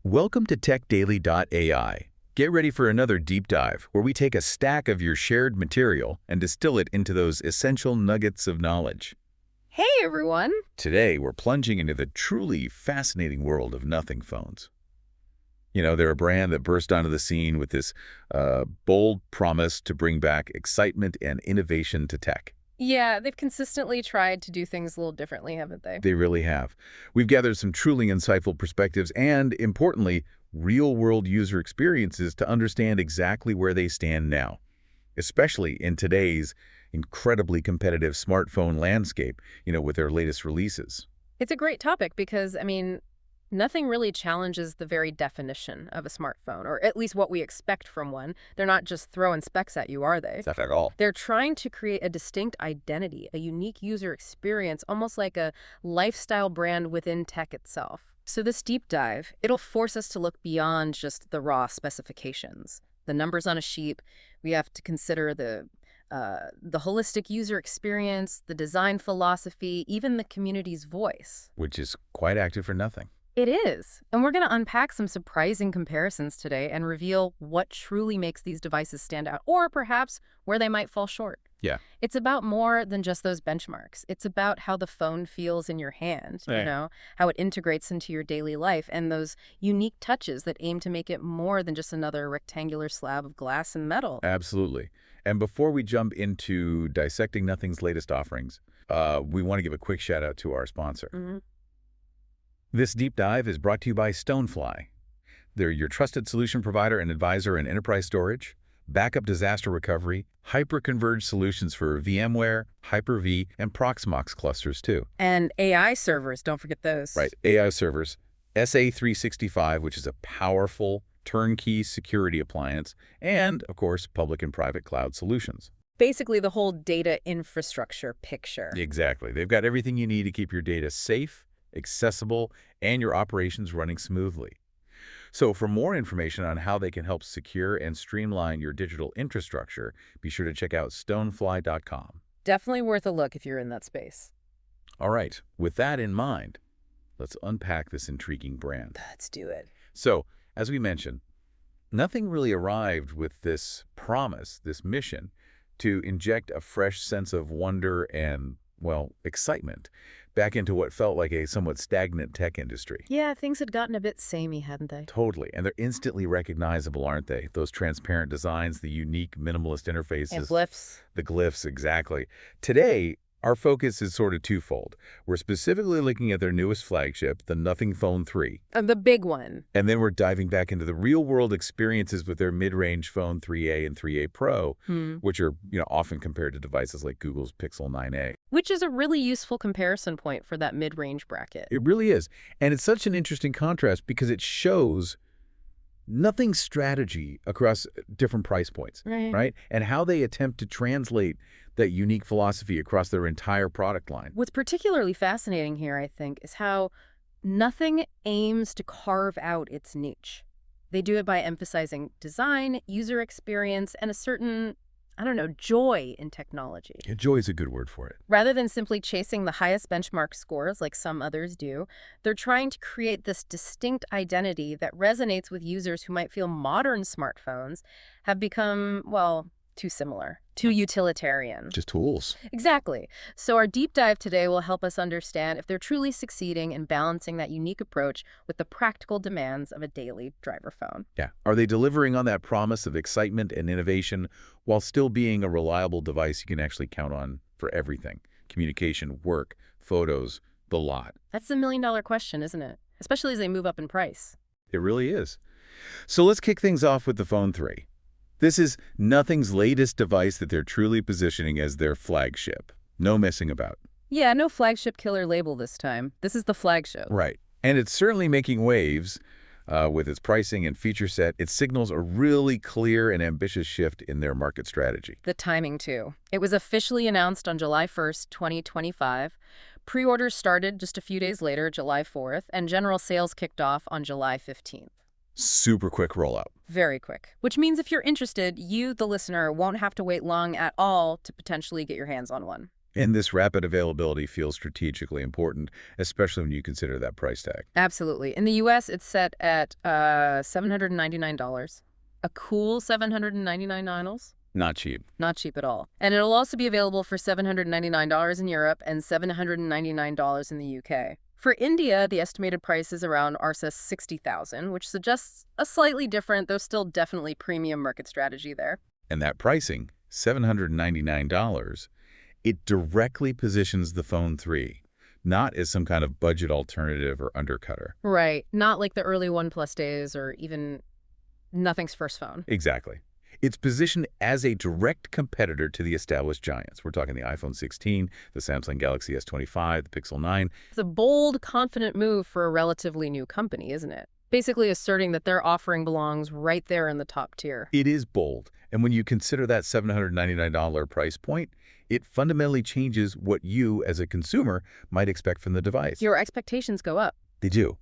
Welcome to TechDaily.ai. Get ready for another deep dive where we take a stack of your shared material and distill it into those essential nuggets of knowledge. Hey everyone! Today, we're plunging into the truly fascinating world of nothing phones. You know, they're a brand that burst onto the scene with this bold promise to bring back excitement and innovation to tech. Yeah, they've consistently tried to do things a little differently, haven't they? They really have. We've gathered some truly insightful perspectives and, importantly, real-world user experiences to understand exactly where they stand now, especially in today's incredibly competitive smartphone landscape, with their latest releases. It's a great topic because, nothing really challenges the very definition of a smartphone, or at least what we expect from one. They're not just throwing specs at you, are they? Not at all. They're trying to create a distinct identity, a unique user experience, almost like a lifestyle brand within tech itself. So this deep dive, it'll force us to look beyond just the raw specifications. The numbers on a sheet, we have to consider the holistic user experience, the design philosophy, even the community's voice. Which is quite active for nothing. It is. And we're going to unpack some surprising comparisons today and reveal what truly makes these devices stand out, or perhaps where they might fall short. Yeah. It's about more than just those benchmarks. It's about how the phone feels in your hand, how it integrates into your daily life, and those unique touches that aim to make it more than just another rectangular slab of glass and metal. Absolutely. And before we jump into dissecting Nothing's latest offerings, we want to give a quick shout out to our sponsor. This deep dive is brought to you by Stonefly. They're your trusted solution provider and advisor in enterprise storage, backup disaster recovery, hyper-converged solutions for VMware, Hyper-V, and Proxmox clusters too. And AI servers, don't forget those. Right, AI servers, SA365, which is a powerful turnkey security appliance, and, of course, public and private cloud solutions. Basically, the whole data infrastructure picture. Exactly. They've got everything you need to keep your data safe, accessible, and your operations running smoothly. So for more information on how they can help secure and streamline your digital infrastructure, be sure to check out stonefly.com. Definitely worth a look if you're in that space. All right, with that in mind, let's unpack this intriguing brand. Let's do it. So, as we mentioned, nothing really arrived with this promise, this mission, to inject a fresh sense of wonder and, well, excitement back into what felt like a somewhat stagnant tech industry. Yeah, things had gotten a bit samey, hadn't they? Totally. And they're instantly recognizable, aren't they? Those transparent designs, the unique minimalist interfaces. And glyphs. The glyphs, exactly. Today, our focus is sort of twofold. We're specifically looking at their newest flagship, the Nothing Phone 3. The big one. And then we're diving back into the real-world experiences with their mid-range phone 3A and 3A Pro, which are, often compared to devices like Google's Pixel 9a. Which is a really useful comparison point for that mid-range bracket. It really is. And it's such an interesting contrast because it shows Nothing's strategy across different price points, right? And how they attempt to translate that unique philosophy across their entire product line. What's particularly fascinating here, I think, is how Nothing aims to carve out its niche. They do it by emphasizing design, user experience, and a certain, joy in technology. Yeah, joy is a good word for it. Rather than simply chasing the highest benchmark scores like some others do, they're trying to create this distinct identity that resonates with users who might feel modern smartphones have become, too similar, too utilitarian. Just tools. Exactly. So our deep dive today will help us understand if they're truly succeeding in balancing that unique approach with the practical demands of a daily driver phone. Yeah. Are they delivering on that promise of excitement and innovation while still being a reliable device you can actually count on for everything? Communication, work, photos, the lot. That's the million-dollar question, isn't it? Especially as they move up in price. It really is. So let's kick things off with the Phone 3. This is Nothing's latest device that they're truly positioning as their flagship. No messing about. Yeah, no flagship killer label this time. This is the flagship. Right. And it's certainly making waves with its pricing and feature set. It signals a really clear and ambitious shift in their market strategy. The timing, too. It was officially announced on July 1st, 2025. Pre-orders started just a few days later, July 4th, and general sales kicked off on July 15th. Super quick rollout. Very quick. Which means if you're interested, you, the listener, won't have to wait long at all to potentially get your hands on one. And this rapid availability feels strategically important, especially when you consider that price tag. Absolutely. In the US, it's set at $799. A cool $799. Not cheap. Not cheap at all. And it'll also be available for $799 in Europe and $799 in the UK. For India, the estimated price is around Rs. 60,000, which suggests a slightly different, though still definitely premium market strategy there. And that pricing, $799, it directly positions the Phone 3, not as some kind of budget alternative or undercutter. Right. Not like the early OnePlus days or even nothing's first phone. Exactly. It's positioned as a direct competitor to the established giants. We're talking the iPhone 16, the Samsung Galaxy S25, the Pixel 9. It's a bold, confident move for a relatively new company, isn't it? Basically asserting that their offering belongs right there in the top tier. It is bold. And when you consider that $799 price point, it fundamentally changes what you, as a consumer, might expect from the device. Your expectations go up. They do.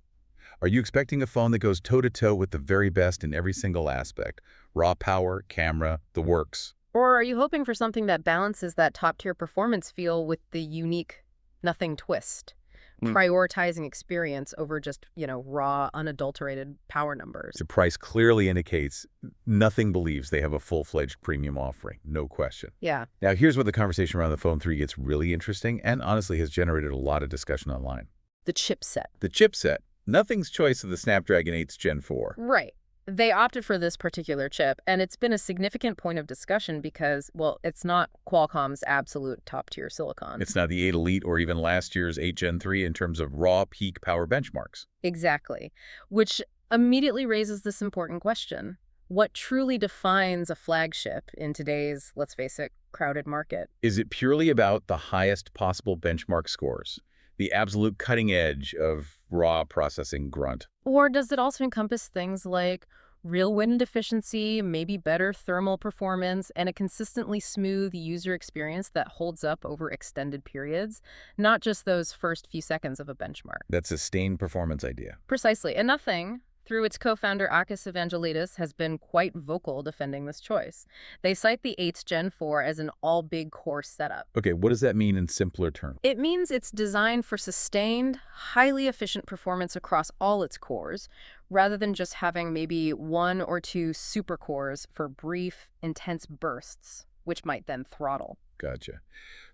Are you expecting a phone that goes toe-to-toe with the very best in every single aspect? Raw power, camera, the works. Or are you hoping for something that balances that top-tier performance feel with the unique nothing twist? Prioritizing experience over just, raw, unadulterated power numbers. The price clearly indicates nothing believes they have a full-fledged premium offering, no question. Yeah. Now, here's where the conversation around the Phone 3 gets really interesting and honestly has generated a lot of discussion online. The chipset. The chipset. Nothing's choice of the Snapdragon 8's Gen 4. Right. They opted for this particular chip, and it's been a significant point of discussion because, well, it's not Qualcomm's absolute top-tier silicon. It's not the 8 Elite or even last year's 8 Gen 3 in terms of raw peak power benchmarks. Exactly. Which immediately raises this important question. What truly defines a flagship in today's, let's face it, crowded market? Is it purely about the highest possible benchmark scores? The absolute cutting edge of raw processing grunt? Or does it also encompass things like real wind efficiency, maybe better thermal performance, and a consistently smooth user experience that holds up over extended periods, not just those first few seconds of a benchmark? That sustained performance idea. Precisely. And Nothing, through its co-founder Akis Evangelidis, has been quite vocal defending this choice. They cite the 8's Gen 4 as an all-big core setup. Okay, what does that mean in simpler terms? It means it's designed for sustained, highly efficient performance across all its cores, rather than just having maybe one or two super cores for brief, intense bursts, which might then throttle. Gotcha.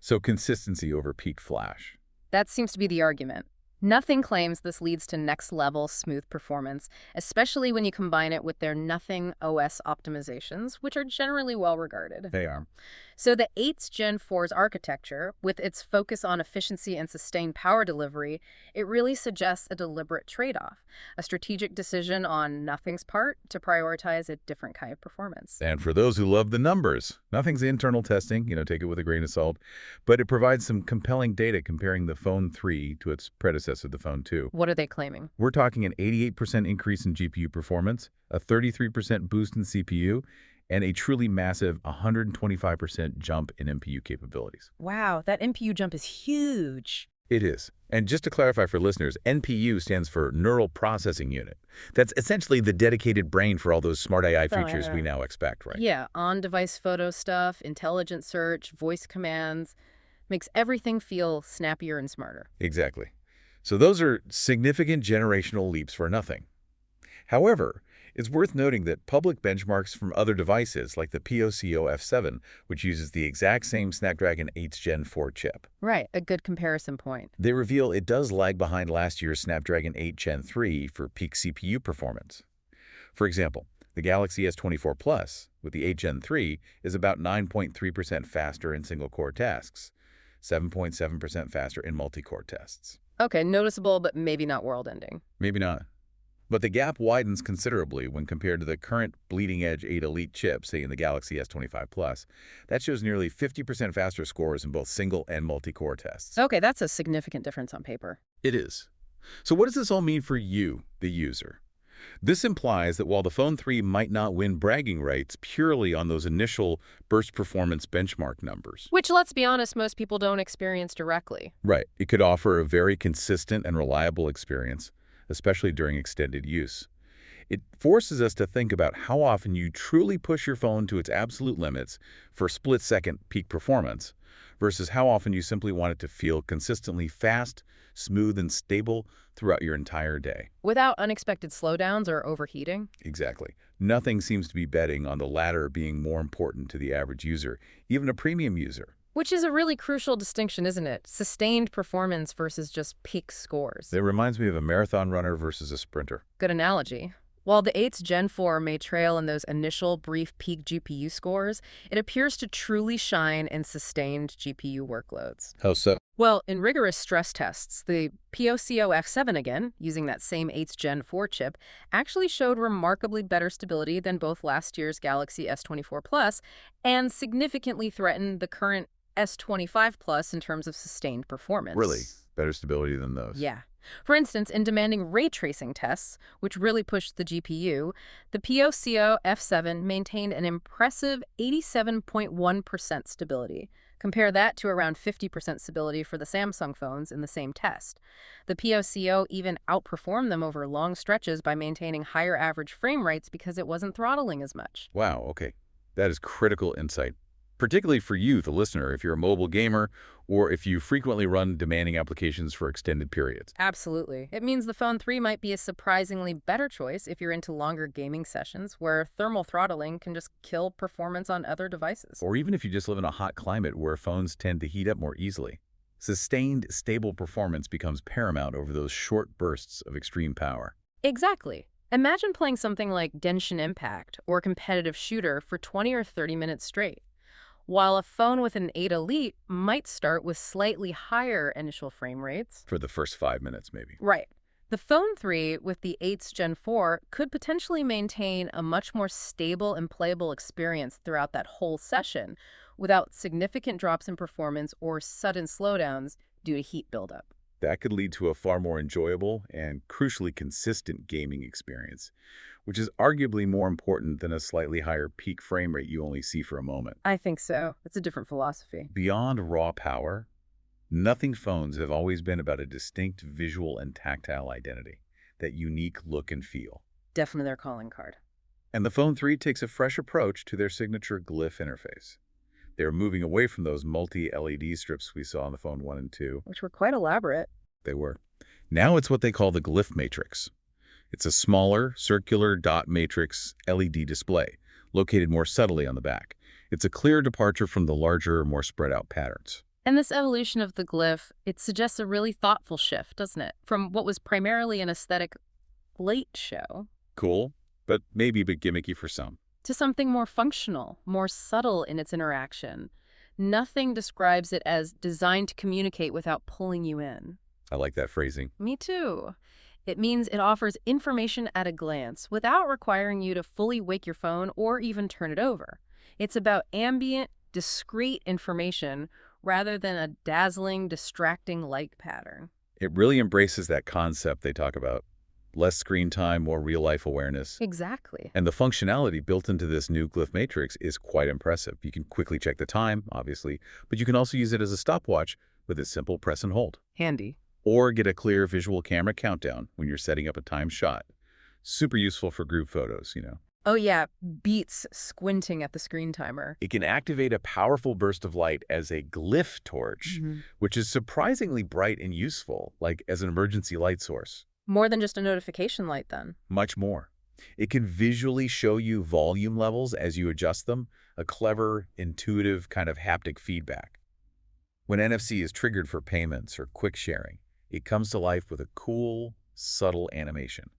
So consistency over peak flash. That seems to be the argument. Nothing claims this leads to next-level smooth performance, especially when you combine it with their Nothing OS optimizations, which are generally well-regarded. They are. So the 8's Gen 4's architecture, with its focus on efficiency and sustained power delivery, it really suggests a deliberate trade-off, a strategic decision on Nothing's part to prioritize a different kind of performance. And for those who love the numbers, Nothing's internal testing, take it with a grain of salt, but it provides some compelling data comparing the Phone 3 to its predecessor, the Phone 2. What are they claiming? We're talking an 88% increase in GPU performance, a 33% boost in CPU, and a truly massive 125% jump in NPU capabilities. Wow, that NPU jump is huge. It is. And just to clarify for listeners, NPU stands for Neural Processing Unit. That's essentially the dedicated brain for all those smart AI features we now expect, right? Yeah, on-device photo stuff, intelligent search, voice commands. Makes everything feel snappier and smarter. Exactly. So those are significant generational leaps for Nothing. However, it's worth noting that public benchmarks from other devices, like the POCO F7, which uses the exact same Snapdragon 8's Gen 4 chip. Right, a good comparison point. They reveal it does lag behind last year's Snapdragon 8 Gen 3 for peak CPU performance. For example, the Galaxy S24 Plus, with the 8 Gen 3, is about 9.3% faster in single-core tasks, 7.7% faster in multi-core tests. Okay, noticeable, but maybe not world-ending. Maybe not. But the gap widens considerably when compared to the current bleeding-edge 8 Elite chip, say in the Galaxy S25 Plus. That shows nearly 50% faster scores in both single and multi-core tests. Okay, that's a significant difference on paper. It is. So what does this all mean for you, the user? This implies that while the Phone 3 might not win bragging rights purely on those initial burst performance benchmark numbers. Which, let's be honest, most people don't experience directly. Right. It could offer a very consistent and reliable experience, especially during extended use. It forces us to think about how often you truly push your phone to its absolute limits for split-second peak performance versus how often you simply want it to feel consistently fast, smooth, and stable throughout your entire day. Without unexpected slowdowns or overheating. Exactly. Nothing seems to be betting on the latter being more important to the average user, even a premium user. Which is a really crucial distinction, isn't it? Sustained performance versus just peak scores. It reminds me of a marathon runner versus a sprinter. Good analogy. While the 8's Gen 4 may trail in those initial brief peak GPU scores, it appears to truly shine in sustained GPU workloads. How so? Well, in rigorous stress tests, the POCO F7 again, using that same 8's Gen 4 chip, actually showed remarkably better stability than both last year's Galaxy S24 Plus and significantly threatened the current S25 Plus in terms of sustained performance. Really? Better stability than those? Yeah. For instance, in demanding ray tracing tests, which really pushed the GPU, the POCO F7 maintained an impressive 87.1% stability. Compare that to around 50% stability for the Samsung phones in the same test. The POCO even outperformed them over long stretches by maintaining higher average frame rates because it wasn't throttling as much. Wow, okay. That is critical insight. Particularly for you, the listener, if you're a mobile gamer or if you frequently run demanding applications for extended periods. Absolutely. It means the Phone 3 might be a surprisingly better choice if you're into longer gaming sessions where thermal throttling can just kill performance on other devices. Or even if you just live in a hot climate where phones tend to heat up more easily. Sustained, stable performance becomes paramount over those short bursts of extreme power. Exactly. Imagine playing something like Genshin Impact or a competitive shooter for 20 or 30 minutes straight. While a phone with an 8 Elite might start with slightly higher initial frame rates. For the first 5 minutes, maybe. Right. The Phone 3 with the 8's Gen 4 could potentially maintain a much more stable and playable experience throughout that whole session without significant drops in performance or sudden slowdowns due to heat buildup. That could lead to a far more enjoyable and crucially consistent gaming experience, which is arguably more important than a slightly higher peak frame rate you only see for a moment. I think so. It's a different philosophy. Beyond raw power, nothing phones have always been about a distinct visual and tactile identity, that unique look and feel. Definitely their calling card. And the Phone 3 takes a fresh approach to their signature Glyph interface. They're moving away from those multi-LED strips we saw on the Phone 1 and 2. Which were quite elaborate. They were. Now it's what they call the Glyph Matrix. It's a smaller, circular dot matrix LED display, located more subtly on the back. It's a clear departure from the larger, more spread-out patterns. And this evolution of the Glyph, it suggests a really thoughtful shift, doesn't it? From what was primarily an aesthetic light show Cool, but maybe a bit gimmicky for some. to something more functional, more subtle in its interaction. Nothing describes it as designed to communicate without pulling you in. I like that phrasing. Me too. It means it offers information at a glance without requiring you to fully wake your phone or even turn it over. It's about ambient, discrete information rather than a dazzling, distracting light pattern. It really embraces that concept they talk about. Less screen time, more real-life awareness. Exactly. And the functionality built into this new Glyph Matrix is quite impressive. You can quickly check the time, obviously, but you can also use it as a stopwatch with a simple press and hold. Handy. Or get a clear visual camera countdown when you're setting up a timed shot. Super useful for group photos, you know. Oh yeah, beats squinting at the screen timer. It can activate a powerful burst of light as a glyph torch, which is surprisingly bright and useful, like as an emergency light source. More than just a notification light, then. Much more. It can visually show you volume levels as you adjust them, a clever, intuitive kind of haptic feedback. When NFC is triggered for payments or quick sharing, it comes to life with a cool, subtle animation,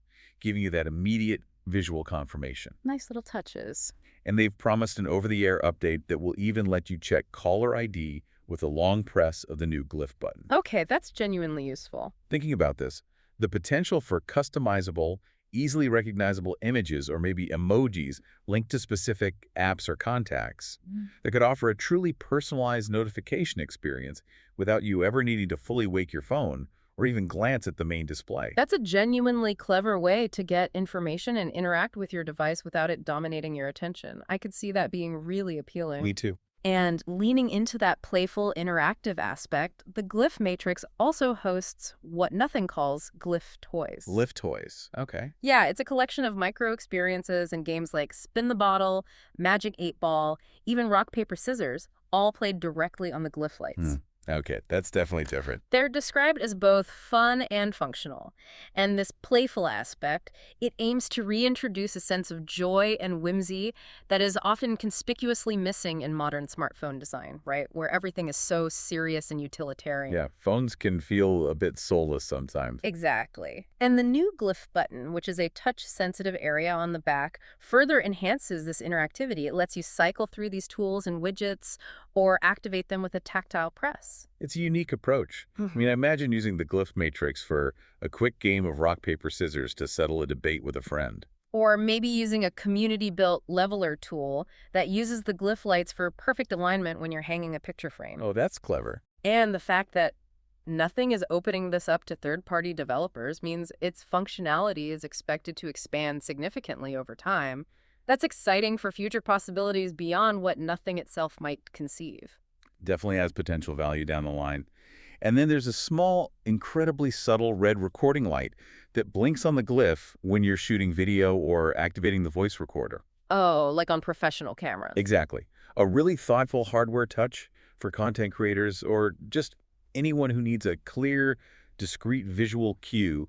giving you that immediate visual confirmation. Nice little touches. And they've promised an over-the-air update that will even let you check caller ID with a long press of the new Glyph button. Okay, that's genuinely useful. Thinking about this, the potential for customizable, easily recognizable images or maybe emojis linked to specific apps or contacts that could offer a truly personalized notification experience without you ever needing to fully wake your phone or even glance at the main display. That's a genuinely clever way to get information and interact with your device without it dominating your attention. I could see that being really appealing. Me too. And leaning into that playful, interactive aspect, the Glyph Matrix also hosts what Nothing calls Glyph Toys. Glyph toys. Okay. Yeah, it's a collection of micro experiences and games like Spin the Bottle, Magic 8 Ball, even Rock, Paper, Scissors, all played directly on the Glyph lights. Okay, that's definitely different. They're described as both fun and functional. And this playful aspect, it aims to reintroduce a sense of joy and whimsy that is often conspicuously missing in modern smartphone design, right? Where everything is so serious and utilitarian. Yeah, phones can feel a bit soulless sometimes. Exactly. And the new Glyph button, which is a touch-sensitive area on the back, further enhances this interactivity. It lets you cycle through these tools and widgets or activate them with a tactile press. It's a unique approach. I mean, I imagine using the Glyph Matrix for a quick game of rock, paper, scissors to settle a debate with a friend. Or maybe using a community-built leveler tool that uses the Glyph lights for perfect alignment when you're hanging a picture frame. Oh, that's clever. And the fact that Nothing is opening this up to third-party developers means its functionality is expected to expand significantly over time. That's exciting for future possibilities beyond what Nothing itself might conceive. Definitely has potential value down the line. And then there's a small, incredibly subtle red recording light that blinks on the Glyph when you're shooting video or activating the voice recorder. Oh, like on professional cameras. Exactly. A really thoughtful hardware touch for content creators or just anyone who needs a clear, discrete visual cue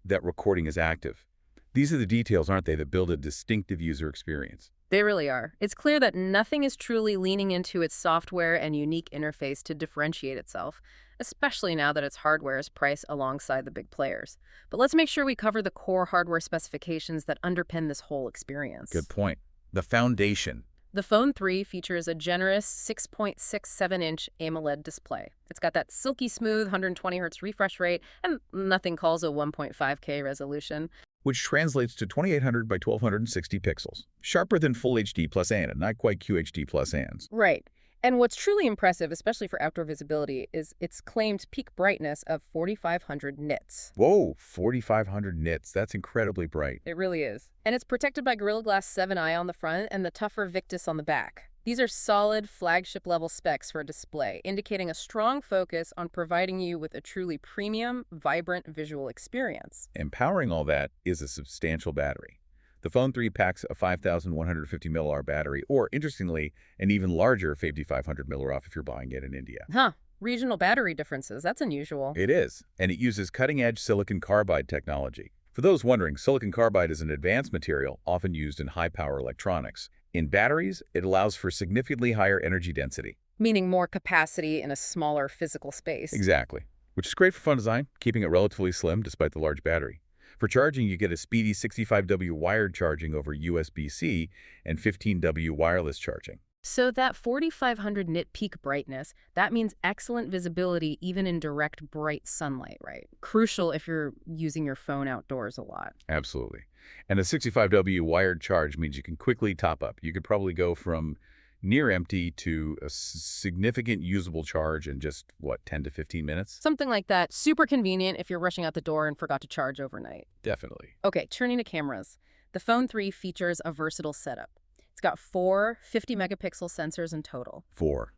that recording is active. These are the details, aren't they, that build a distinctive user experience. They really are. It's clear that Nothing is truly leaning into its software and unique interface to differentiate itself, especially now that its hardware is priced alongside the big players. But let's make sure we cover the core hardware specifications that underpin this whole experience. Good point. The foundation. The Phone 3 features a generous 6.67-inch AMOLED display. It's got that silky smooth 120 Hz refresh rate and Nothing calls a 1.5K resolution. Which translates to 2800 by 1260 pixels. Sharper than Full HD plus and not quite QHD plus ands. Right. And what's truly impressive, especially for outdoor visibility, is its claimed peak brightness of 4,500 nits. Whoa, 4,500 nits. That's incredibly bright. It really is. And it's protected by Gorilla Glass 7i on the front and the tougher Victus on the back. These are solid flagship-level specs for a display, indicating a strong focus on providing you with a truly premium, vibrant visual experience. Empowering all that is a substantial battery. The Phone 3 packs a 5,150 mAh battery, or, interestingly, an even larger 5,500 mAh if you're buying it in India. Huh. Regional battery differences. That's unusual. It is, and it uses cutting-edge silicon carbide technology. For those wondering, silicon carbide is an advanced material often used in high-power electronics. In batteries, it allows for significantly higher energy density. Meaning more capacity in a smaller physical space. Exactly, which is great for fun design, keeping it relatively slim despite the large battery. For charging, you get a speedy 65W wired charging over USB-C and 15W wireless charging. So that 4,500 nit peak brightness, that means excellent visibility even in direct bright sunlight, right? Crucial if you're using your phone outdoors a lot. Absolutely. And a 65W wired charge means you can quickly top up. You could probably go from near empty to a significant usable charge in just, 10 to 15 minutes? Something like that. Super convenient if you're rushing out the door and forgot to charge overnight. Definitely. Okay, turning to cameras. The Phone 3 features a versatile setup. It's got 4 50-megapixel sensors in total. 4.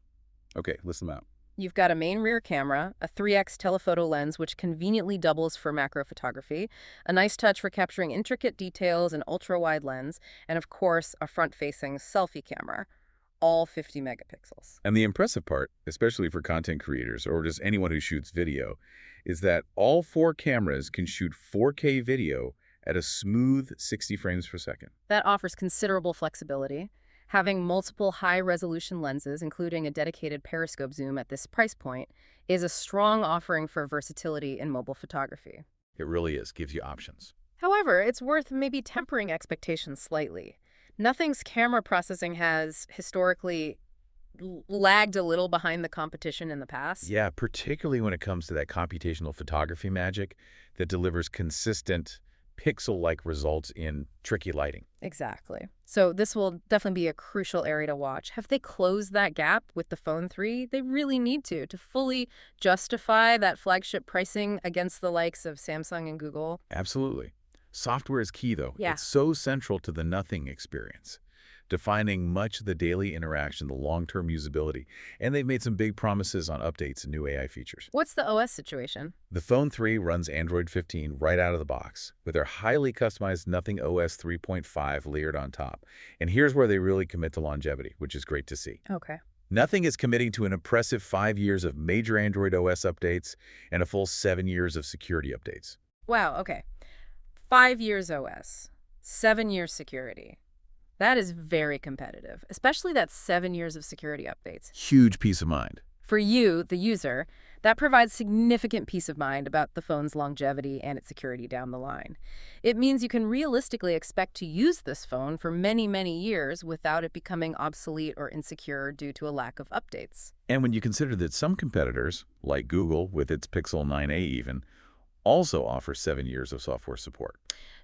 Okay, list them out. You've got a main rear camera, a 3x telephoto lens which conveniently doubles for macro photography, a nice touch for capturing intricate details, an ultra-wide lens, and of course, a front-facing selfie camera. All 50 megapixels. And the impressive part, especially for content creators or just anyone who shoots video, is that all 4 cameras can shoot 4K video at a smooth 60 frames per second. That offers considerable flexibility. Having multiple high-resolution lenses, including a dedicated periscope zoom at this price point, is a strong offering for versatility in mobile photography. It really is. Gives you options. However, it's worth maybe tempering expectations slightly. Nothing's camera processing has historically lagged a little behind the competition in the past. Yeah, particularly when it comes to that computational photography magic that delivers consistent pixel-like results in tricky lighting. Exactly. So this will definitely be a crucial area to watch. Have they closed that gap with the Phone 3? They really need to fully justify that flagship pricing against the likes of Samsung and Google. Absolutely. Software is key, though. Yeah. It's so central to the Nothing experience. defining much of the daily interaction, the long-term usability, and they've made some big promises on updates and new AI features. What's the OS situation? The Phone 3 runs Android 15 right out of the box, with their highly customized Nothing OS 3.5 layered on top. And here's where they really commit to longevity, which is great to see. Okay. Nothing is committing to an impressive 5 years of major Android OS updates and a full 7 years of security updates. Wow, okay. 5 years OS, 7 years security. That is very competitive, especially that 7 years of security updates. Huge peace of mind. For you, the user, that provides significant peace of mind about the phone's longevity and its security down the line. It means you can realistically expect to use this phone for many, many years without it becoming obsolete or insecure due to a lack of updates. And when you consider that some competitors, like Google with its Pixel 9a even, also offer 7 years of software support.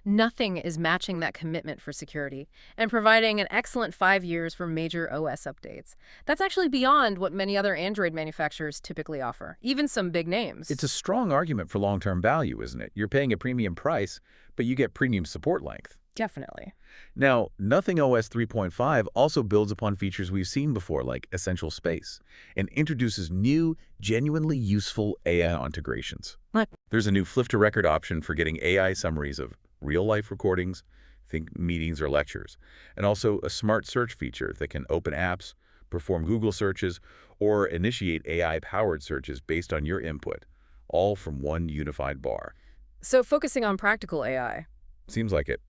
Nothing is matching that commitment for security and providing an excellent 5 years for major OS updates. That's actually beyond what many other Android manufacturers typically offer, even some big names. It's a strong argument for long-term value, isn't it? You're paying a premium price, but you get premium support length. Definitely. Now, Nothing OS 3.5 also builds upon features we've seen before, like Essential Space, and introduces new, genuinely useful AI integrations. What? There's a new flip-to-record option for getting AI summaries of real-life recordings, think meetings or lectures, and also a smart search feature that can open apps, perform Google searches, or initiate AI-powered searches based on your input, all from one unified bar. So focusing on practical AI. Seems like it.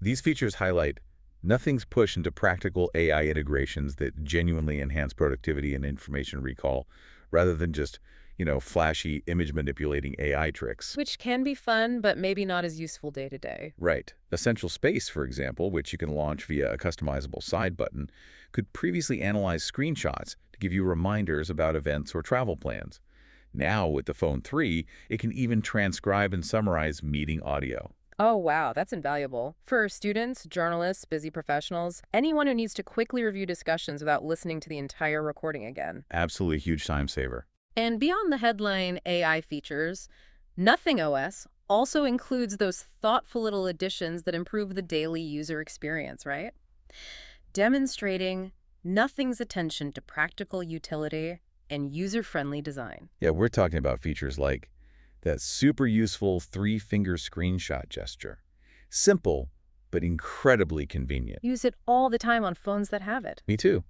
These features highlight Nothing's push into practical AI integrations that genuinely enhance productivity and information recall, rather than just, flashy image manipulating AI tricks. Which can be fun, but maybe not as useful day to day. Right. Essential Space, for example, which you can launch via a customizable side button, could previously analyze screenshots to give you reminders about events or travel plans. Now, with the Phone 3, it can even transcribe and summarize meeting audio. Oh, wow, that's invaluable. For students, journalists, busy professionals, anyone who needs to quickly review discussions without listening to the entire recording again. Absolutely huge time saver. And beyond the headline AI features, Nothing OS also includes those thoughtful little additions that improve the daily user experience, right? Demonstrating Nothing's attention to practical utility and user-friendly design. Yeah, we're talking about features like that super useful 3-finger screenshot gesture. Simple, but incredibly convenient. Use it all the time on phones that have it. Me too.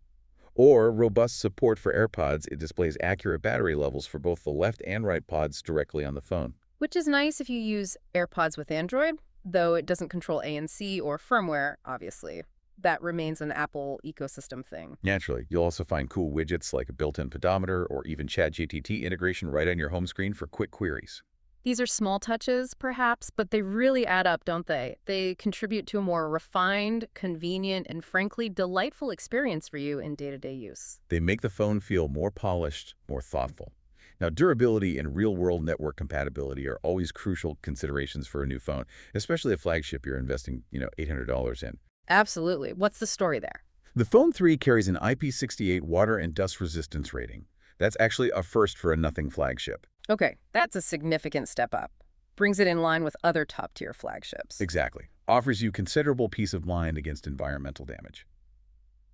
Or robust support for AirPods. It displays accurate battery levels for both the left and right pods directly on the phone. Which is nice if you use AirPods with Android, though it doesn't control ANC or firmware, obviously. That remains an Apple ecosystem thing. Naturally, you'll also find cool widgets like a built-in pedometer or even ChatGPT integration right on your home screen for quick queries. These are small touches, perhaps, but they really add up, don't they? They contribute to a more refined, convenient, and frankly delightful experience for you in day-to-day use. They make the phone feel more polished, more thoughtful. Now, durability and real-world network compatibility are always crucial considerations for a new phone, especially a flagship you're investing, $800 in. Absolutely. What's the story there? The Phone 3 carries an IP68 water and dust resistance rating. That's actually a first for a Nothing flagship. Okay, that's a significant step up. Brings it in line with other top-tier flagships. Exactly. Offers you considerable peace of mind against environmental damage.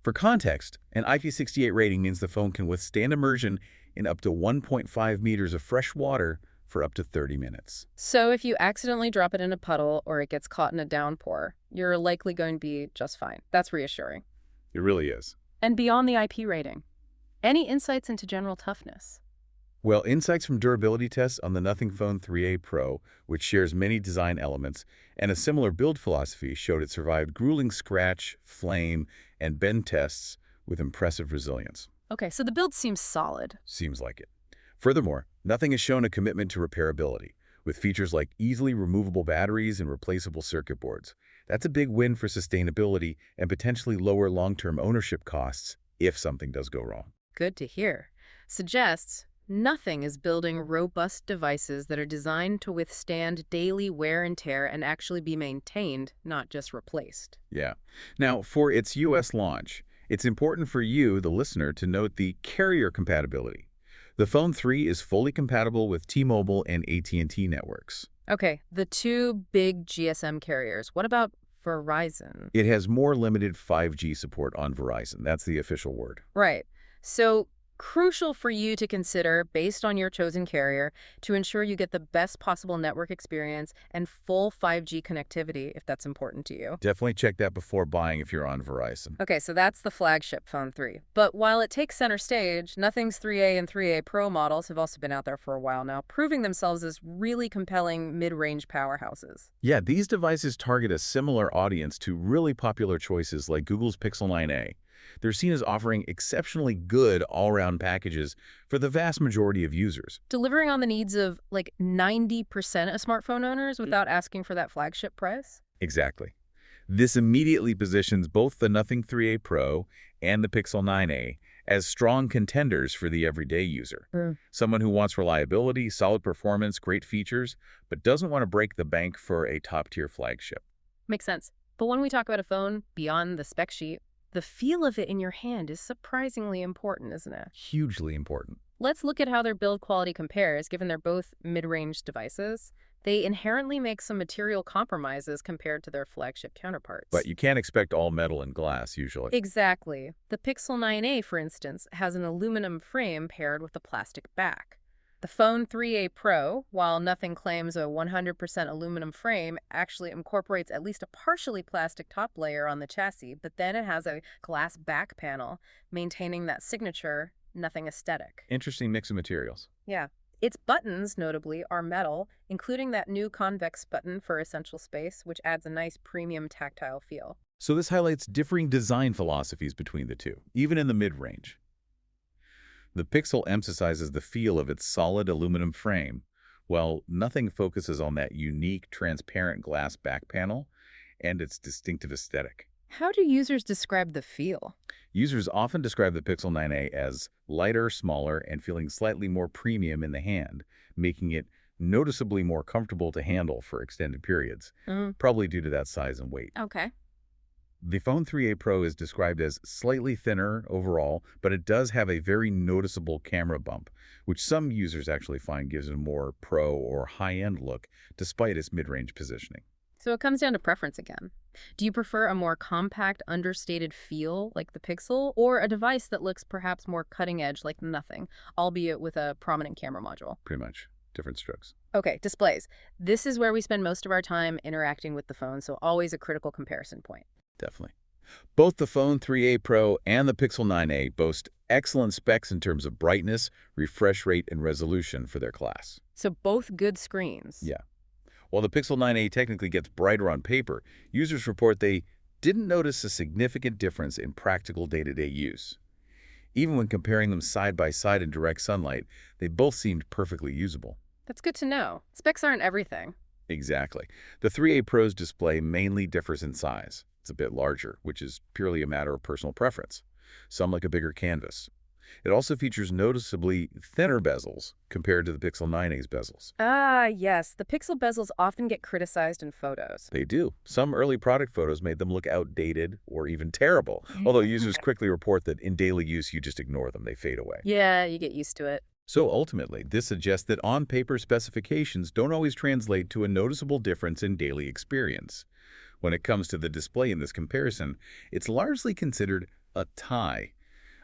For context, an IP68 rating means the phone can withstand immersion in up to 1.5 meters of fresh water for up to 30 minutes. So if you accidentally drop it in a puddle or it gets caught in a downpour, you're likely going to be just fine. That's reassuring. It really is. And beyond the IP rating, any insights into general toughness? Well, insights from durability tests on the Nothing Phone 3a Pro, which shares many design elements, and a similar build philosophy showed it survived grueling scratch, flame, and bend tests with impressive resilience. Okay, so the build seems solid. Seems like it. Furthermore, Nothing has shown a commitment to repairability, with features like easily removable batteries and replaceable circuit boards. That's a big win for sustainability and potentially lower long-term ownership costs if something does go wrong. Good to hear. Suggests Nothing is building robust devices that are designed to withstand daily wear and tear and actually be maintained, not just replaced. Yeah. Now, for its U.S. launch, it's important for you, the listener, to note the carrier compatibility. The Phone 3 is fully compatible with T-Mobile and AT&T networks. Okay, the two big GSM carriers. What about Verizon. It has more limited 5G support on Verizon. That's the official word. Right. So crucial for you to consider based on your chosen carrier to ensure you get the best possible network experience and full 5G connectivity if that's important to you. Definitely check that before buying if you're on Verizon. Okay, so that's the flagship phone 3. But while it takes center stage, Nothing's 3A and 3A Pro models have also been out there for a while now, proving themselves as really compelling mid-range powerhouses. Yeah, these devices target a similar audience to really popular choices like Google's Pixel 9a. They're seen as offering exceptionally good all-around packages for the vast majority of users. Delivering on the needs of like 90% of smartphone owners without asking for that flagship price? Exactly. This immediately positions both the Nothing 3A Pro and the Pixel 9a as strong contenders for the everyday user. Someone who wants reliability, solid performance, great features, but doesn't want to break the bank for a top-tier flagship. Makes sense. But when we talk about a phone beyond the spec sheet, the feel of it in your hand is surprisingly important, isn't it? Hugely important. Let's look at how their build quality compares, given they're both mid-range devices. They inherently make some material compromises compared to their flagship counterparts. But you can't expect all metal and glass, usually. Exactly. The Pixel 9a, for instance, has an aluminum frame paired with a plastic back. The Phone 3a Pro, while Nothing claims a 100% aluminum frame, actually incorporates at least a partially plastic top layer on the chassis, but then it has a glass back panel, maintaining that signature Nothing aesthetic. Interesting mix of materials. Yeah. Its buttons, notably, are metal, including that new convex button for essential space, which adds a nice premium tactile feel. So this highlights differing design philosophies between the two, even in the mid-range. The Pixel emphasizes the feel of its solid aluminum frame, while Nothing focuses on that unique, transparent glass back panel and its distinctive aesthetic. How do users describe the feel? Users often describe the Pixel 9a as lighter, smaller, and feeling slightly more premium in the hand, making it noticeably more comfortable to handle for extended periods, probably due to that size and weight. Okay. The Phone 3a Pro is described as slightly thinner overall, but it does have a very noticeable camera bump, which some users actually find gives it a more pro or high-end look, despite its mid-range positioning. So it comes down to preference again. Do you prefer a more compact, understated feel like the Pixel, or a device that looks perhaps more cutting-edge like Nothing, albeit with a prominent camera module? Pretty much. Different strokes. Okay, displays. This is where we spend most of our time interacting with the phone, so always a critical comparison point. Definitely. Both the Phone 3a Pro and the Pixel 9a boast excellent specs in terms of brightness, refresh rate, and resolution for their class. So both good screens. Yeah. While the Pixel 9a technically gets brighter on paper, users report they didn't notice a significant difference in practical day-to-day use. Even when comparing them side by side in direct sunlight, they both seemed perfectly usable. That's good to know. Specs aren't everything. Exactly. The 3a Pro's display mainly differs in size. It's a bit larger, which is purely a matter of personal preference. Some like a bigger canvas. It also features noticeably thinner bezels compared to the Pixel 9a's bezels. Ah, yes. The Pixel bezels often get criticized in photos. They do. Some early product photos made them look outdated or even terrible, although users quickly report that in daily use you just ignore them, they fade away. Yeah, you get used to it. So ultimately, this suggests that on-paper specifications don't always translate to a noticeable difference in daily experience. When it comes to the display in this comparison, it's largely considered a tie.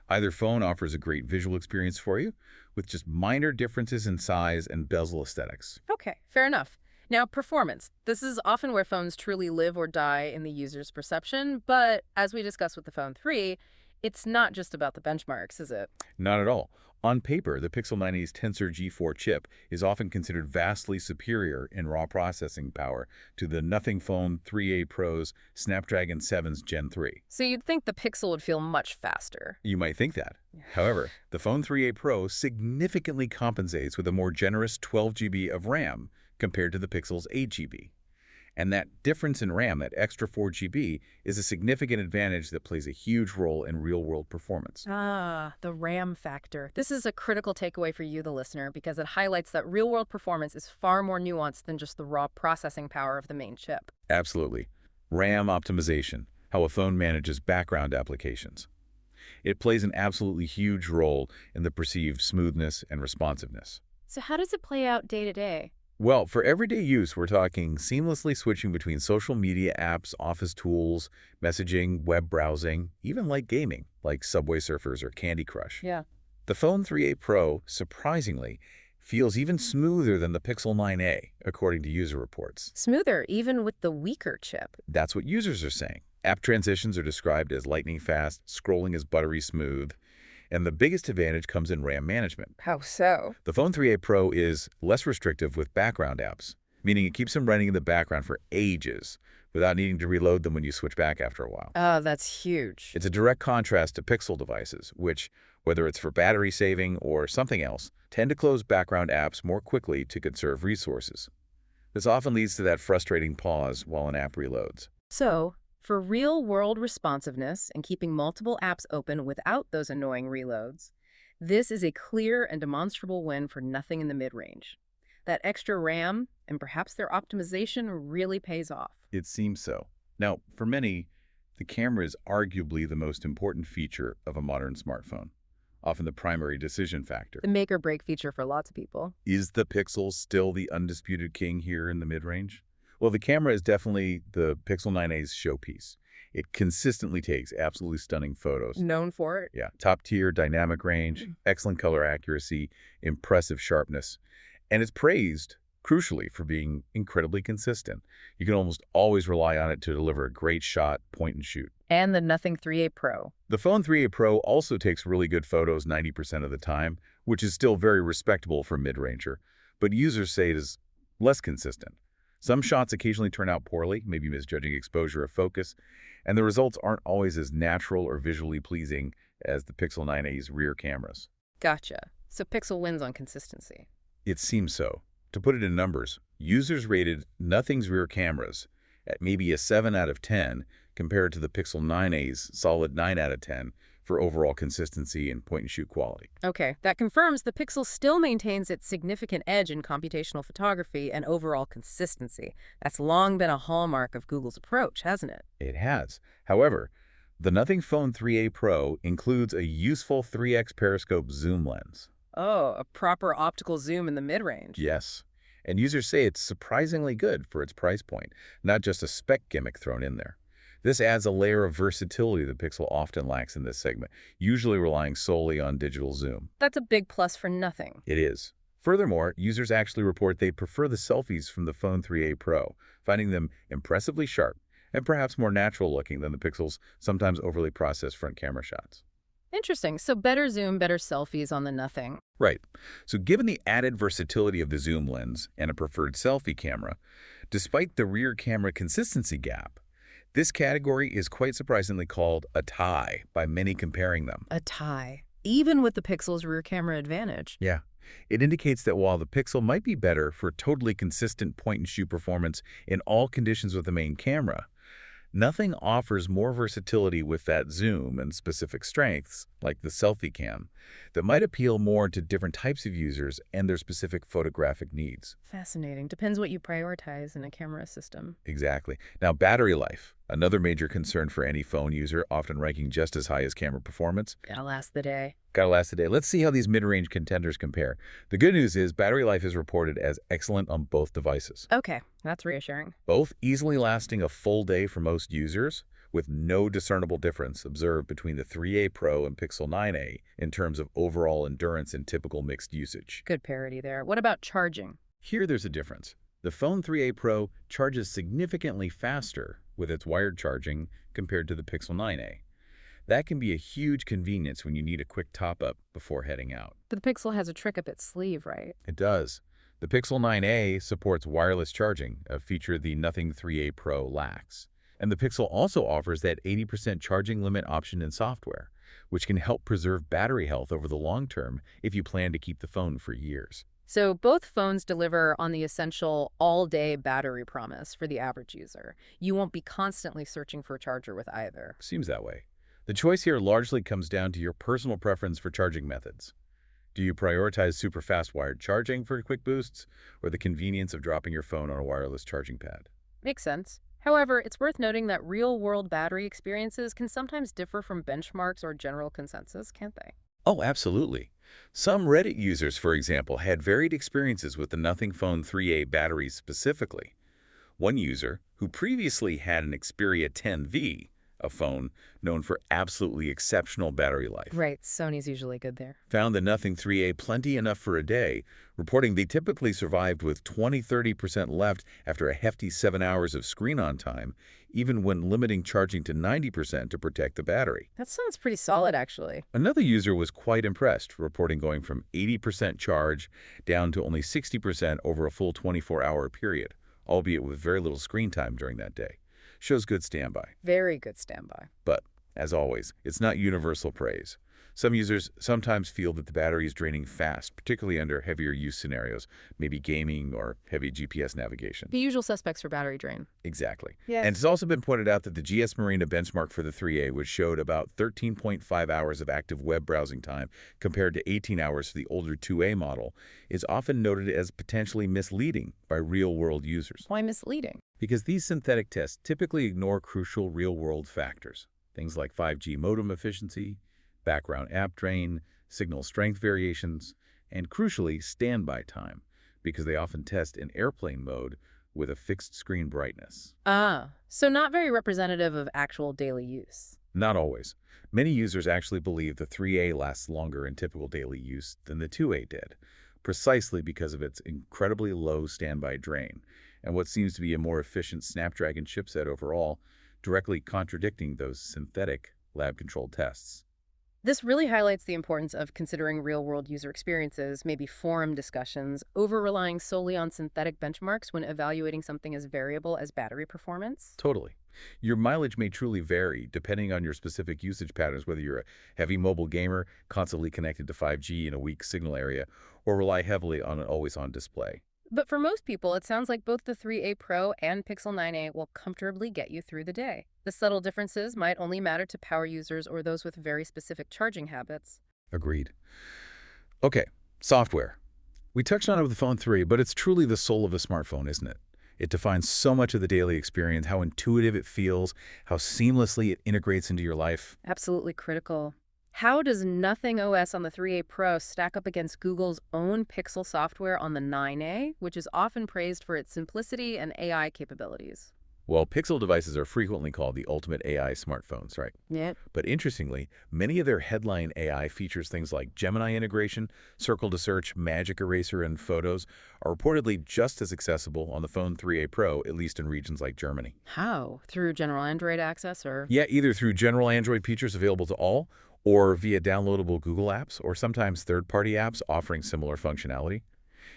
Either phone offers a great visual experience for you, with just minor differences in size and bezel aesthetics. Okay, fair enough. Now, performance. This is often where phones truly live or die in the user's perception, but as we discussed with the Phone 3, it's not just about the benchmarks, is it? Not at all. On paper, the Pixel 9a's Tensor G4 chip is often considered vastly superior in raw processing power to the Nothing Phone 3a Pro's Snapdragon 7's Gen 3. So you'd think the Pixel would feel much faster. You might think that. However, the Phone 3a Pro significantly compensates with a more generous 12 GB of RAM compared to the Pixel's 8 GB. And that difference in RAM, that extra 4 GB, is a significant advantage that plays a huge role in real-world performance. Ah, the RAM factor. This is a critical takeaway for you, the listener, because it highlights that real-world performance is far more nuanced than just the raw processing power of the main chip. Absolutely. RAM optimization, how a phone manages background applications. It plays an absolutely huge role in the perceived smoothness and responsiveness. So how does it play out day to day? Well, for everyday use, we're talking seamlessly switching between social media apps, office tools, messaging, web browsing, even light gaming, like Subway Surfers or Candy Crush. Yeah. The Phone 3a Pro, surprisingly, feels even smoother than the Pixel 9a, according to user reports. Smoother, even with the weaker chip. That's what users are saying. App transitions are described as lightning fast, scrolling is buttery smooth, and the biggest advantage comes in RAM management. How so? The Phone 3a Pro is less restrictive with background apps, meaning it keeps them running in the background for ages without needing to reload them when you switch back after a while. Oh, that's huge. It's a direct contrast to Pixel devices, which, whether it's for battery saving or something else, tend to close background apps more quickly to conserve resources. This often leads to that frustrating pause while an app reloads. So, for real-world responsiveness and keeping multiple apps open without those annoying reloads, this is a clear and demonstrable win for nothing in the mid-range. That extra RAM and perhaps their optimization really pays off. It seems so. Now, for many, the camera is arguably the most important feature of a modern smartphone, often the primary decision factor. The make or break feature for lots of people. Is the Pixel still the undisputed king here in the mid-range? Well, the camera is definitely the Pixel 9a's showpiece. It consistently takes absolutely stunning photos. Known for it. Yeah, top-tier dynamic range, excellent color accuracy, impressive sharpness, and it's praised, crucially, for being incredibly consistent. You can almost always rely on it to deliver a great shot, point and shoot. And the Nothing 3A Pro. The Phone 3a Pro also takes really good photos 90% of the time, which is still very respectable for mid-ranger, but users say it is less consistent. Some shots occasionally turn out poorly, maybe misjudging exposure or focus, and the results aren't always as natural or visually pleasing as the Pixel 9a's rear cameras. Gotcha. So Pixel wins on consistency. It seems so. To put it in numbers, users rated Nothing's rear cameras at maybe a 7 out of 10 compared to the Pixel 9a's solid 9 out of 10 for overall consistency and point-and-shoot quality. Okay, that confirms the Pixel still maintains its significant edge in computational photography and overall consistency. That's long been a hallmark of Google's approach, hasn't it? It has. However, the Nothing Phone 3a Pro includes a useful 3x periscope zoom lens. Oh, a proper optical zoom in the mid-range. Yes, and users say it's surprisingly good for its price point, not just a spec gimmick thrown in there. This adds a layer of versatility the Pixel often lacks in this segment, usually relying solely on digital zoom. That's a big plus for Nothing. It is. Furthermore, users actually report they prefer the selfies from the Phone 3a Pro, finding them impressively sharp and perhaps more natural-looking than the Pixel's sometimes overly processed front camera shots. Interesting. So better zoom, better selfies on the Nothing. Right. So given the added versatility of the zoom lens and a preferred selfie camera, despite the rear camera consistency gap, this category is quite surprisingly called a tie by many comparing them. A tie. Even with the Pixel's rear camera advantage. Yeah. It indicates that while the Pixel might be better for totally consistent point-and-shoot performance in all conditions with the main camera, Nothing offers more versatility with that zoom and specific strengths, like the selfie cam, that might appeal more to different types of users and their specific photographic needs. Fascinating. Depends what you prioritize in a camera system. Exactly. Now, battery life, another major concern for any phone user, often ranking just as high as camera performance. Gotta last the day. Gotta last the day. Let's see how these mid-range contenders compare. The good news is battery life is reported as excellent on both devices. Okay, that's reassuring. Both easily lasting a full day for most users, with no discernible difference observed between the 3a Pro and Pixel 9a in terms of overall endurance and typical mixed usage. Good parity there. What about charging? Here there's a difference. The Phone 3a Pro charges significantly faster with its wired charging compared to the Pixel 9a. That can be a huge convenience when you need a quick top-up before heading out. But the Pixel has a trick up its sleeve, right? It does. The Pixel 9a supports wireless charging, a feature the Nothing 3a Pro lacks. And the Pixel also offers that 80% charging limit option in software, which can help preserve battery health over the long term if you plan to keep the phone for years. So both phones deliver on the essential all-day battery promise for the average user. You won't be constantly searching for a charger with either. Seems that way. The choice here largely comes down to your personal preference for charging methods. Do you prioritize super fast wired charging for quick boosts, or the convenience of dropping your phone on a wireless charging pad? Makes sense. However, it's worth noting that real-world battery experiences can sometimes differ from benchmarks or general consensus, can't they? Oh, absolutely. Some Reddit users, for example, had varied experiences with the Nothing Phone 3A batteries specifically. One user, who previously had an Xperia 10V, a phone known for absolutely exceptional battery life, Right, Sony's usually good there. found the Nothing 3A plenty enough for a day, reporting they typically survived with 20–30% left after a hefty 7 hours of screen-on time, even when limiting charging to 90% to protect the battery. That sounds pretty solid, actually. Another user was quite impressed, reporting going from 80% charge down to only 60% over a full 24-hour period, albeit with very little screen time during that day. Shows good standby. Very good standby. But, as always, it's not universal praise. Some users sometimes feel that the battery is draining fast, particularly under heavier use scenarios, maybe gaming or heavy GPS navigation. The usual suspects for battery drain. Exactly. Yes. And it's also been pointed out that the GS Marina benchmark for the 3A, which showed about 13.5 hours of active web browsing time compared to 18 hours for the older 2A model, is often noted as potentially misleading by real-world users. Why misleading? Because these synthetic tests typically ignore crucial real-world factors, things like 5G modem efficiency, background app drain, signal strength variations, and crucially, standby time, because they often test in airplane mode with a fixed screen brightness. So not very representative of actual daily use. Not always. Many users actually believe the 3A lasts longer in typical daily use than the 2A did, precisely because of its incredibly low standby drain, and what seems to be a more efficient Snapdragon chipset overall, directly contradicting those synthetic lab-controlled tests. This really highlights the importance of considering real-world user experiences, maybe forum discussions, over relying solely on synthetic benchmarks when evaluating something as variable as battery performance. Totally. Your mileage may truly vary depending on your specific usage patterns, whether you're a heavy mobile gamer, constantly connected to 5G in a weak signal area, or rely heavily on an always-on display. But for most people, it sounds like both the 3A Pro and Pixel 9a will comfortably get you through the day. The subtle differences might only matter to power users or those with very specific charging habits. Agreed. Okay, software. We touched on it with the Phone 3, but it's truly the soul of a smartphone, isn't it? It defines so much of the daily experience, how intuitive it feels, how seamlessly it integrates into your life. Absolutely critical. How does Nothing OS on the 3A Pro stack up against Google's own Pixel software on the 9A, which is often praised for its simplicity and AI capabilities? Well, Pixel devices are frequently called the ultimate AI smartphones, right? Yep. But interestingly, many of their headline AI features things like Gemini integration, Circle to Search, Magic Eraser, and Photos are reportedly just as accessible on the Phone 3A Pro, at least in regions like Germany. How? Through general Android access or? Yeah, either through general Android features available to all, or via downloadable Google apps, or sometimes third-party apps offering similar functionality.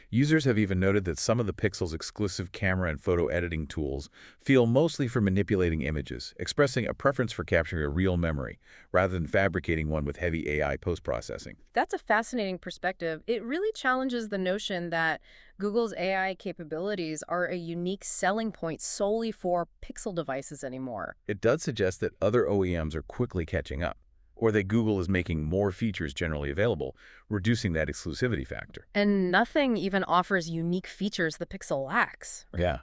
Users have even noted that some of the Pixel's exclusive camera and photo editing tools feel mostly for manipulating images, expressing a preference for capturing a real memory, rather than fabricating one with heavy AI post-processing. That's a fascinating perspective. It really challenges the notion that Google's AI capabilities are a unique selling point solely for Pixel devices anymore. It does suggest that other OEMs are quickly catching up, or that Google is making more features generally available, reducing that exclusivity factor. And Nothing even offers unique features the Pixel lacks. Yeah.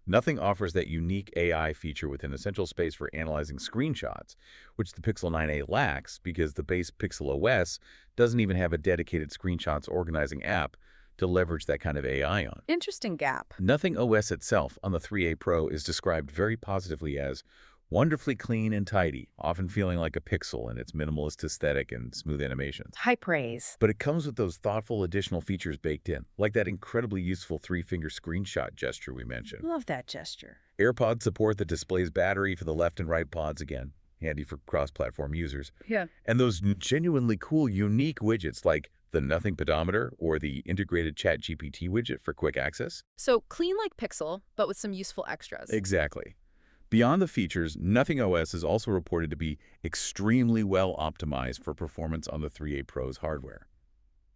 Nothing offers that unique AI feature within essential space for analyzing screenshots, which the Pixel 9a lacks because the base Pixel OS doesn't even have a dedicated screenshots organizing app to leverage that kind of AI on. Interesting gap. Nothing OS itself on the 3A Pro is described very positively as wonderfully clean and tidy, often feeling like a Pixel in its minimalist aesthetic and smooth animations. High praise. But it comes with those thoughtful additional features baked in, like that incredibly useful 3-finger screenshot gesture we mentioned. Love that gesture. AirPods support that displays battery for the left and right pods again, handy for cross-platform users. Yeah. And those genuinely cool, unique widgets like the Nothing pedometer or the integrated ChatGPT widget for quick access. So clean like Pixel, but with some useful extras. Exactly. Beyond the features, Nothing OS is also reported to be extremely well optimized for performance on the 3A Pro's hardware.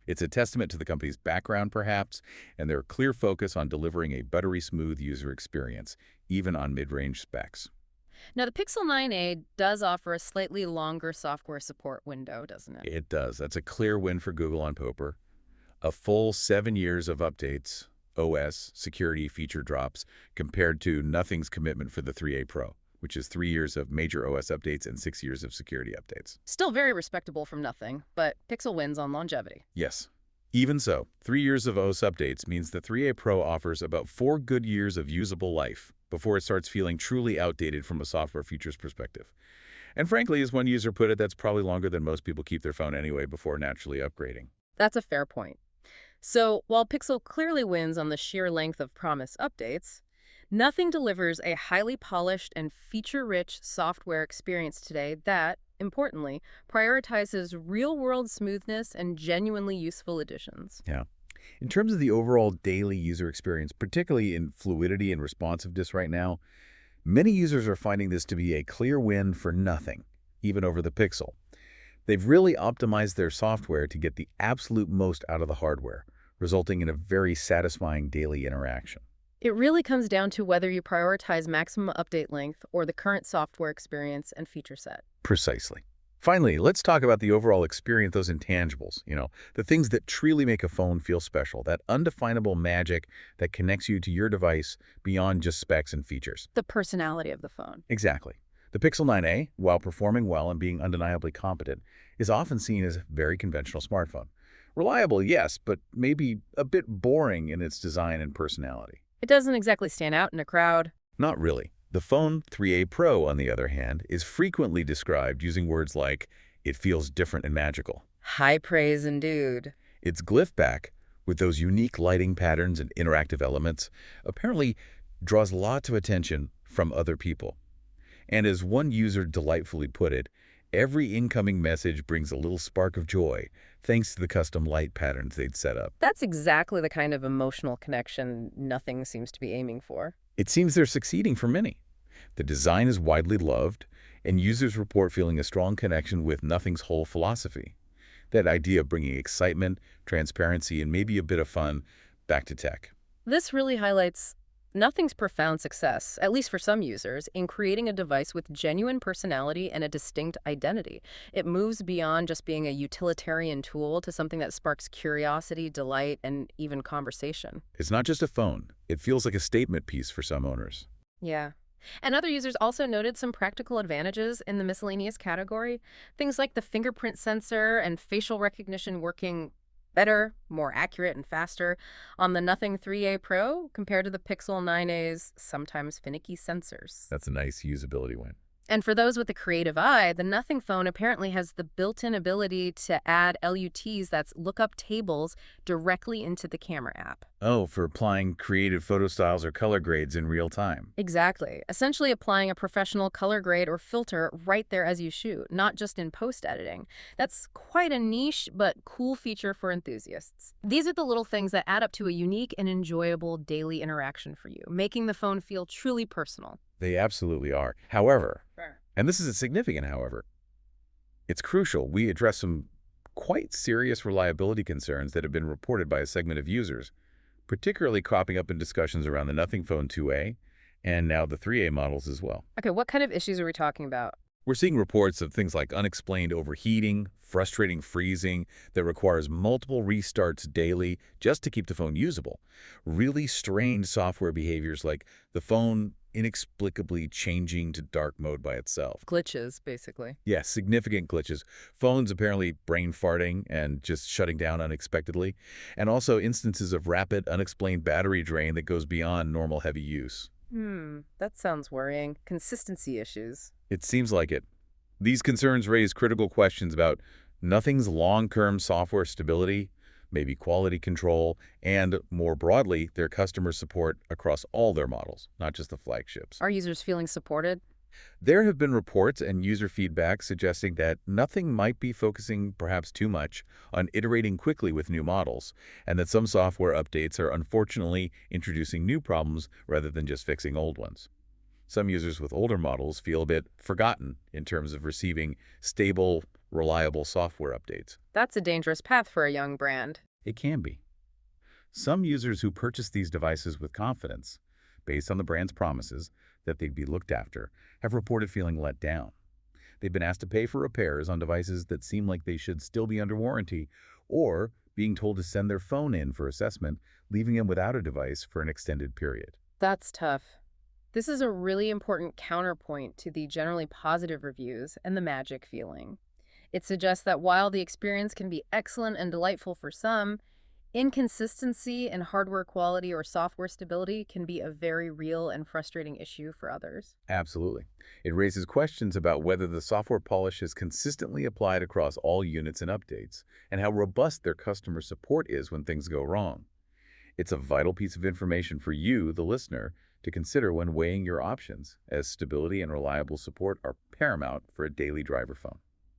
It's a testament to the company's background, perhaps, and their clear focus on delivering a buttery smooth user experience, even on mid-range specs. Now, the Pixel 9a does offer a slightly longer software support window, doesn't it? It does. That's a clear win for Google on paper. A full 7 years of updates, OS, security, feature drops, compared to Nothing's commitment for the 3A Pro. which is 3 years of major OS updates and 6 years of security updates. Still very respectable from nothing, but Pixel wins on longevity. Yes. Even so, 3 years of OS updates means the 3A Pro offers about 4 good years of usable life before it starts feeling truly outdated from a software features perspective. And frankly, as one user put it, that's probably longer than most people keep their phone anyway before naturally upgrading. That's a fair point. So, while Pixel clearly wins on the sheer length of promised updates, nothing delivers a highly polished and feature-rich software experience today that, importantly, prioritizes real-world smoothness and genuinely useful additions. Yeah. In terms of the overall daily user experience, particularly in fluidity and responsiveness right now, many users are finding this to be a clear win for nothing, even over the Pixel. They've really optimized their software to get the absolute most out of the hardware, resulting in a very satisfying daily interaction. It really comes down to whether you prioritize maximum update length or the current software experience and feature set. Precisely. Finally, let's talk about the overall experience, those intangibles, the things that truly make a phone feel special, that undefinable magic that connects you to your device beyond just specs and features. The personality of the phone. Exactly. The Pixel 9a, while performing well and being undeniably competent, is often seen as a very conventional smartphone. Reliable, yes, but maybe a bit boring in its design and personality. It doesn't exactly stand out in a crowd. Not really. The phone 3A Pro, on the other hand, is frequently described using words like, "it feels different and magical." High praise indeed. Its glyph back, with those unique lighting patterns and interactive elements, apparently draws lots of attention from other people. And as one user delightfully put it, every incoming message brings a little spark of joy, thanks to the custom light patterns they'd set up. That's exactly the kind of emotional connection nothing seems to be aiming for. It seems they're succeeding for many. The design is widely loved, and users report feeling a strong connection with Nothing's whole philosophy. That idea of bringing excitement, transparency, and maybe a bit of fun back to tech. This really highlights Nothing's profound success, at least for some users, in creating a device with genuine personality and a distinct identity. It moves beyond just being a utilitarian tool to something that sparks curiosity, delight, and even conversation. It's not just a phone. It feels like a statement piece for some owners. Yeah. And other users also noted some practical advantages in the miscellaneous category. Things like the fingerprint sensor and facial recognition working better, more accurate, and faster on the Nothing 3A Pro compared to the Pixel 9a's sometimes finicky sensors. That's a nice usability win. And for those with a creative eye, the Nothing phone apparently has the built-in ability to add LUTs, that's look-up tables, directly into the camera app. Oh, for applying creative photo styles or color grades in real time. Exactly. Essentially applying a professional color grade or filter right there as you shoot, not just in post-editing. That's quite a niche but cool feature for enthusiasts. These are the little things that add up to a unique and enjoyable daily interaction for you, making the phone feel truly personal. They absolutely are. However, and this is a significant however, it's crucial we address some quite serious reliability concerns that have been reported by a segment of users, particularly cropping up in discussions around the Nothing Phone 2A and now the 3A models as well. Okay, what kind of issues are we talking about? We're seeing reports of things like unexplained overheating, frustrating freezing that requires multiple restarts daily just to keep the phone usable. Really strange software behaviors like the phone inexplicably changing to dark mode by itself. Glitches, basically. Yeah, significant glitches. Phones apparently brain farting and just shutting down unexpectedly. And also instances of rapid, unexplained battery drain that goes beyond normal heavy use. That sounds worrying. Consistency issues. It seems like it. These concerns raise critical questions about Nothing's long-term software stability, maybe quality control, and, more broadly, their customer support across all their models, not just the flagships. Are users feeling supported? There have been reports and user feedback suggesting that Nothing might be focusing perhaps too much on iterating quickly with new models, and that some software updates are unfortunately introducing new problems rather than just fixing old ones. Some users with older models feel a bit forgotten in terms of receiving stable, reliable software updates. That's a dangerous path for a young brand. It can be. Some users who purchase these devices with confidence, based on the brand's promises that they'd be looked after, have reported feeling let down. They've been asked to pay for repairs on devices that seem like they should still be under warranty, or being told to send their phone in for assessment, leaving them without a device for an extended period. That's tough. This is a really important counterpoint to the generally positive reviews and the magic feeling. It suggests that while the experience can be excellent and delightful for some, inconsistency in hardware quality or software stability can be a very real and frustrating issue for others. Absolutely. It raises questions about whether the software polish is consistently applied across all units and updates, and how robust their customer support is when things go wrong. It's a vital piece of information for you, the listener, to consider when weighing your options, as stability and reliable support are paramount for a daily driver phone.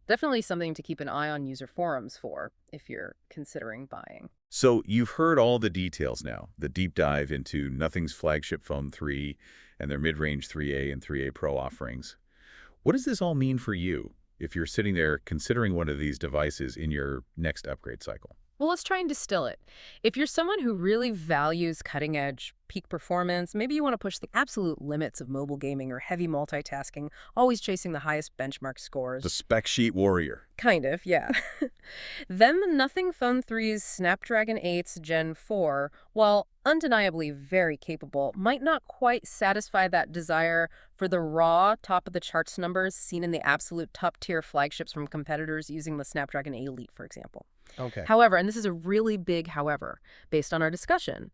Definitely something to keep an eye on user forums for if you're considering buying. So you've heard all the details now, the deep dive into Nothing's flagship phone 3 and their mid-range 3A and 3A Pro offerings. What does this all mean for you if you're sitting there considering one of these devices in your next upgrade cycle? Well, let's try and distill it. If you're someone who really values cutting-edge peak performance, maybe you want to push the absolute limits of mobile gaming or heavy multitasking, always chasing the highest benchmark scores. The spec sheet warrior. Kind of, yeah. Then the Nothing Phone 3's Snapdragon 8's Gen 4, while undeniably very capable, might not quite satisfy that desire for the raw, top-of-the-charts numbers seen in the absolute top-tier flagships from competitors using the Snapdragon 8 Elite, for example. Okay. However, and this is a really big however, based on our discussion,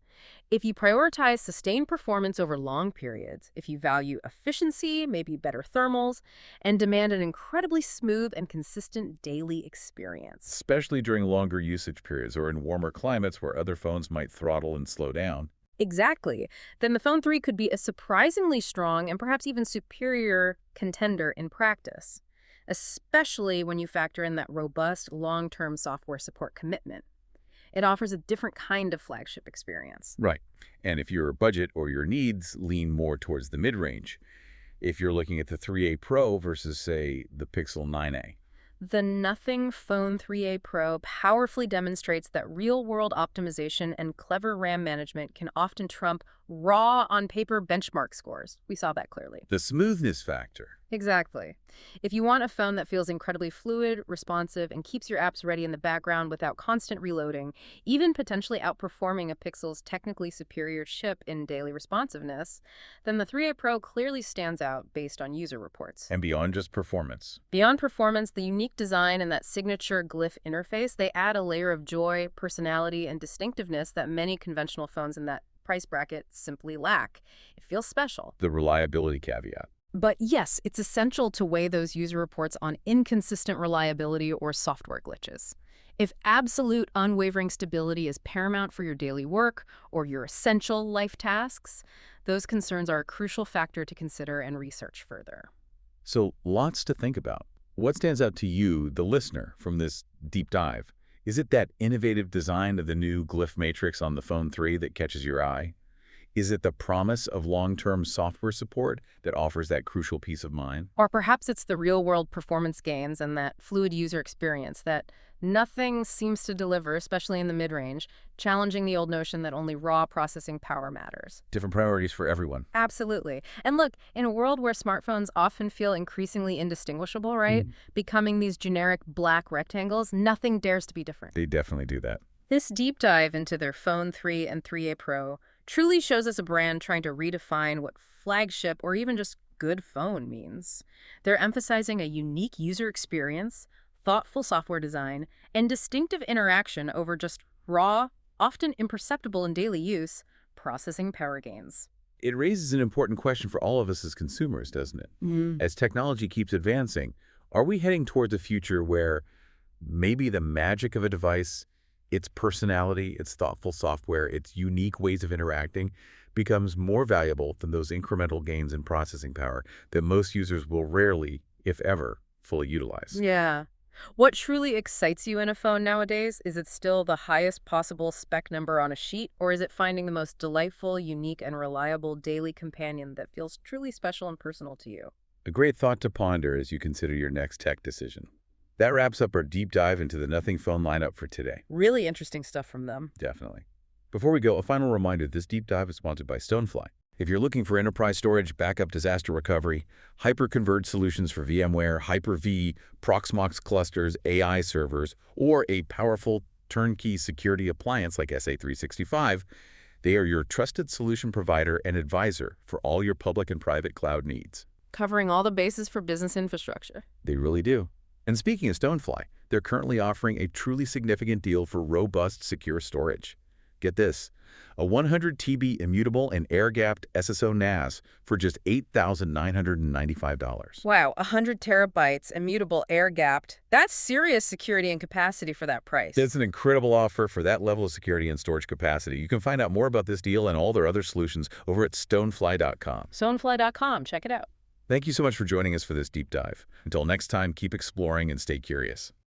if you prioritize sustained performance over long periods, if you value efficiency, maybe better thermals, and demand an incredibly smooth and consistent daily experience. Especially during longer usage periods or in warmer climates where other phones might throttle and slow down. Exactly. Then the Phone 3 could be a surprisingly strong and perhaps even superior contender in practice, especially when you factor in that robust long-term software support commitment. It offers a different kind of flagship experience. Right. And if your budget or your needs lean more towards the mid-range, if you're looking at the 3A Pro versus, say, the Pixel 9a. The Nothing Phone 3A Pro powerfully demonstrates that real-world optimization and clever RAM management can often trump raw on-paper benchmark scores. We saw that clearly. The smoothness factor. Exactly. If you want a phone that feels incredibly fluid, responsive, and keeps your apps ready in the background without constant reloading, even potentially outperforming a Pixel's technically superior chip in daily responsiveness, then the 3A Pro clearly stands out based on user reports. And beyond just performance. Beyond performance, the unique design and that signature Glyph interface, they add a layer of joy, personality, and distinctiveness that many conventional phones in that price bracket simply lack. It feels special. The reliability caveat. But yes, it's essential to weigh those user reports on inconsistent reliability or software glitches. If absolute unwavering stability is paramount for your daily work or your essential life tasks, those concerns are a crucial factor to consider and research further. So lots to think about. What stands out to you, the listener, from this deep dive? Is it that innovative design of the new Glyph Matrix on the Phone 3 that catches your eye? Is it the promise of long-term software support that offers that crucial peace of mind? Or perhaps it's the real-world performance gains and that fluid user experience that nothing seems to deliver, especially in the mid-range, challenging the old notion that only raw processing power matters. Different priorities for everyone. Absolutely. And look, in a world where smartphones often feel increasingly indistinguishable, right? Becoming these generic black rectangles, nothing dares to be different. They definitely do that. This deep dive into their Phone 3 and 3A Pro truly shows us a brand trying to redefine what flagship or even just good phone means. They're emphasizing a unique user experience, thoughtful software design, and distinctive interaction over just raw, often imperceptible in daily use, processing power gains. It raises an important question for all of us as consumers, doesn't it? As technology keeps advancing, are we heading towards a future where maybe the magic of a device, its personality, its thoughtful software, its unique ways of interacting becomes more valuable than those incremental gains in processing power that most users will rarely, if ever, fully utilize? Yeah. What truly excites you in a phone nowadays? Is it still the highest possible spec number on a sheet, or is it finding the most delightful, unique, and reliable daily companion that feels truly special and personal to you? A great thought to ponder as you consider your next tech decision. That wraps up our deep dive into the Nothing phone lineup for today. Really interesting stuff from them. Definitely. Before we go, a final reminder, this deep dive is sponsored by Stonefly. If you're looking for enterprise storage, backup disaster recovery, hyper-converged solutions for VMware, Hyper-V, Proxmox clusters, AI servers, or a powerful turnkey security appliance like SA365, They are your trusted solution provider and advisor for all your public and private cloud needs. Covering all the bases for business infrastructure. They really do. And speaking of Stonefly, they're currently offering a truly significant deal for robust, secure storage. Get this, a 100 TB immutable and air-gapped SSO NAS for just $8,995. Wow, 100 terabytes, immutable, air-gapped. That's serious security and capacity for that price. It's an incredible offer for that level of security and storage capacity. You can find out more about this deal and all their other solutions over at stonefly.com. Stonefly.com. Check it out. Thank you so much for joining us for this deep dive. Until next time, keep exploring and stay curious.